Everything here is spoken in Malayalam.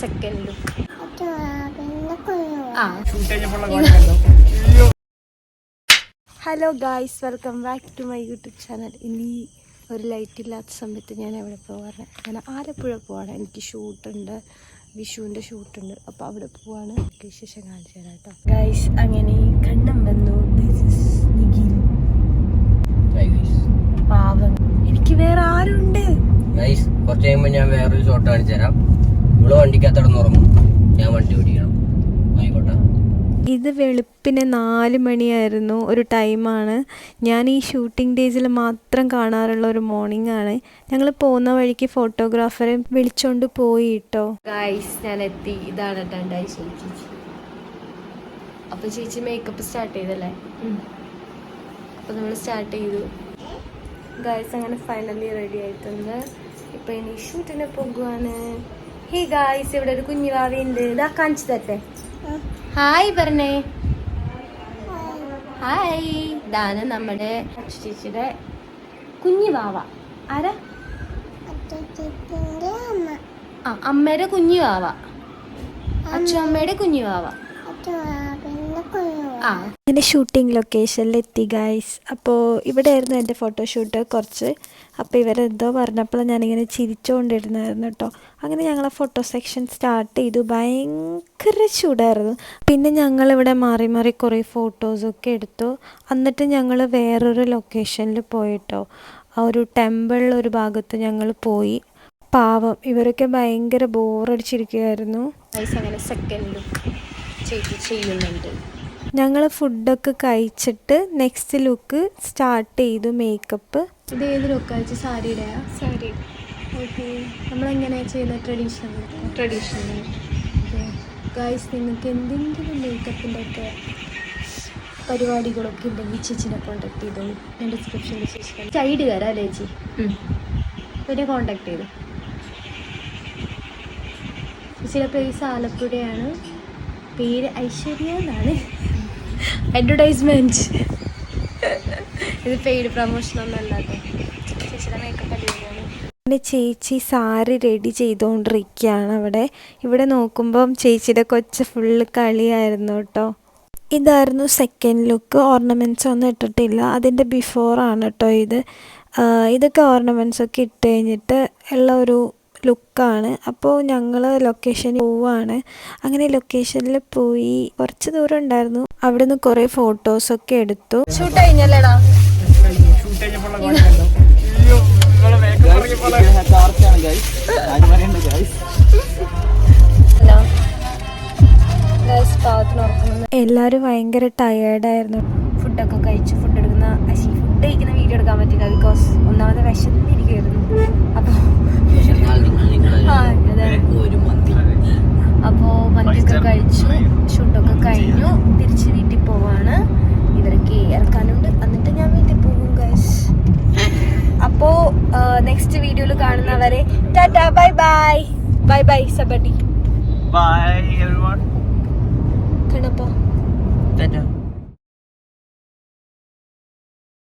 Second look. Hello guys, welcome back to my YouTube channel. ഇനി ഒരു ലൈറ്റ് ഇല്ലാത്ത സമയത്ത് ഞാൻ എവിടെ പോകാറ്? ഞാൻ ആലപ്പുഴ പോവാണ്. എനിക്ക് ഷൂട്ടുണ്ട്, വിഷുവിൻ്റെ ഷൂട്ടുണ്ട്. അപ്പോൾ അവിടെ പോവാണ്. വിശേഷം കാണിച്ചു തരാം കേട്ടോ ഗായ്സ്. അങ്ങനെ കണ്ണം വന്നു. പാവം, എനിക്ക് വേറെ ആരുണ്ട്? കുറച്ച് കഴിയുമ്പോൾ ഞാൻ വേറൊരു ഷോട്ട് കാണിച്ചു തരാം. ഇവിടെ വണ്ടിക്കകത്തോടെ ഉറങ്ങും, ഞാൻ വണ്ടി ഓടിക്കണം. ആയിക്കോട്ടെ. ഇത് വെളുപ്പിന് 4 മണിയായിരുന്നു ഒരു ടൈമാണ്. ഞാൻ ഈ ഷൂട്ടിംഗ് ഡേയ്സിൽ മാത്രം കാണാറുള്ള ഒരു മോർണിംഗ് ആണ്. ഞങ്ങൾ പോകുന്ന വഴിക്ക് ഫോട്ടോഗ്രാഫറെ വിളിച്ചോണ്ട് പോയി കേട്ടോ ഗായ്സ്. ഞാൻ എത്തി. ഇതാണ് കേട്ടോ ചേച്ചി. അപ്പോൾ ചേച്ചി മേക്കപ്പ് സ്റ്റാർട്ട് ചെയ്തല്ലേ? അപ്പോൾ നമ്മൾ സ്റ്റാർട്ട് ചെയ്തു ഗായ്സ്. അങ്ങനെ ഫൈനലി റെഡി ആയിട്ടുണ്ട്. ഇപ്പം ഇനി ഷൂട്ടിന് പോകുവാണ്. ഹേ ഗായ്സ്, ഇവിടെ ഒരു കുഞ്ഞു വാവയുണ്ട്. ഇതാ കാണിച്ചു തരട്ടെ. ഹായ് പറഞ്ഞേ. ഹായ്. ഇതാണ് നമ്മുടെ ചേച്ചിയുടെ കുഞ്ഞു വാവ. ആരാ? അമ്മയുടെ കുഞ്ഞു വാവ, അച്ഛമ്മയുടെ കുഞ്ഞു വാവ. അങ്ങനെ ഷൂട്ടിംഗ് ലൊക്കേഷനിൽ എത്തി ഗായ്സ്. അപ്പോൾ ഇവിടെ ആയിരുന്നു എൻ്റെ ഫോട്ടോഷൂട്ട് കുറച്ച്. അപ്പോൾ ഇവരെന്തോ പറഞ്ഞപ്പോൾ ഞാനിങ്ങനെ ചിരിച്ചുകൊണ്ടിരുന്നായിരുന്നു കേട്ടോ. അങ്ങനെ ഞങ്ങളെ ഫോട്ടോ സെക്ഷൻ സ്റ്റാർട്ട് ചെയ്തു. ഭയങ്കര ചൂടായിരുന്നു. പിന്നെ ഞങ്ങളിവിടെ മാറി മാറി കുറേ ഫോട്ടോസൊക്കെ എടുത്തു. എന്നിട്ട് ഞങ്ങൾ വേറൊരു ലൊക്കേഷനിൽ പോയിട്ടോ. ആ ഒരു ടെമ്പിളിൽ ഒരു ഭാഗത്ത് ഞങ്ങൾ പോയി. പാവം, ഇവരൊക്കെ ഭയങ്കര ബോറടിച്ചിരിക്കുകയായിരുന്നു. അങ്ങനെ സെക്കൻഡ് ലുക്ക് ചെയ്യുന്നുണ്ട്. ഞങ്ങൾ ഫുഡൊക്കെ കഴിച്ചിട്ട് നെക്സ്റ്റ് ലുക്ക് സ്റ്റാർട്ട് ചെയ്തു. മേക്കപ്പ്. ഇത് ഏത് ലുക്ക് അയച്ചു? സാരിയുടെയാ? സാരി. ഓക്കെ. നമ്മളെങ്ങനെയാണ് ചെയ്യുന്നത്? ട്രഡീഷണൽ. ഗൈസ്, നിങ്ങൾക്ക് എന്തെങ്കിലും മേക്കപ്പിൻ്റെ ഒക്കെ പരിപാടികളൊക്കെ ഉണ്ടെങ്കിൽ ചേച്ചിനെ കോൺടാക്ട് ചെയ്തോളൂ. ഞാൻ ഡിസ്ക്രിപ്ഷനിൽ ചേച്ചി സൈഡ് തരാം അല്ലേ ചേച്ചി? പിന്നെ കോൺടാക്ട് ചെയ്തു. ചേച്ചിയുടെ പ്ലേസ് ആലപ്പുഴയാണ്. പേര് ഐശ്വര്യ എന്നാണ്. അഡ്വർടൈസ്മെന്റ്. ഇത് പെയ്ഡ് പ്രൊമോഷൻ ഒന്നും അല്ലാതെ. ചേച്ചിയുടെ മേക്കപ്പ് അടിപൊളിയാണ്. പിന്നെ ചേച്ചി സാരി റെഡി ചെയ്തുകൊണ്ടിരിക്കുകയാണ് അവിടെ. ഇവിടെ നോക്കുമ്പം ചേച്ചിയുടെ കൊച്ച് ഫുള്ള് കളിയായിരുന്നു കേട്ടോ. ഇതായിരുന്നു സെക്കൻഡ് ലുക്ക്. ഓർണമെൻറ്റ്സ് ഒന്നും ഇട്ടിട്ടില്ല. അതിൻ്റെ ബിഫോറാണ് കേട്ടോ ഇത്. ഇതൊക്കെ ഓർണമെൻറ്റ്സ് ഒക്കെ ഇട്ട് കഴിഞ്ഞിട്ട് ഉള്ള ഒരു ലുക്കാണ്. അപ്പോൾ ഞങ്ങൾ ലൊക്കേഷനിൽ പോവാണ്. അങ്ങനെ ലൊക്കേഷനിൽ പോയി കുറച്ച് ദൂരം ഉണ്ടായിരുന്നു. അവിടെ നിന്ന് കുറേ ഫോട്ടോസൊക്കെ എടുത്തു. ഷൂട്ട് കഴിഞ്ഞല്ലേടാ? എല്ലാവരും ഭയങ്കര ടയേർഡായിരുന്നു. ഫുഡൊക്കെ കഴിച്ചു. ഫുഡ് കഴിക്കുന്ന വീഡിയോ എടുക്കാൻ പറ്റില്ല. ബിക്കോസ് ഒന്നാമത് വിശന്നിരിക്കുമായിരുന്നു. അപ്പോൾ മന്തിയൊക്കെ കഴിച്ചു. ഷൂട്ടൊക്കെ കഴിഞ്ഞു. തിരിച്ച് വീട്ടിൽ പോവാണ്. ഇവരൊക്കെ ഇറക്കാനുണ്ട്. എന്നിട്ട് ഞാൻ വീട്ടിൽ പോകും ഗൈസ്. അപ്പോൾ നെക്സ്റ്റ് വീഡിയോയിൽ കാണുന്നവരെ ടാറ്റാ, ബൈ ബൈ. ബൈ ബൈ സബഡി. Bye everyone. കണ്ടപ്പോ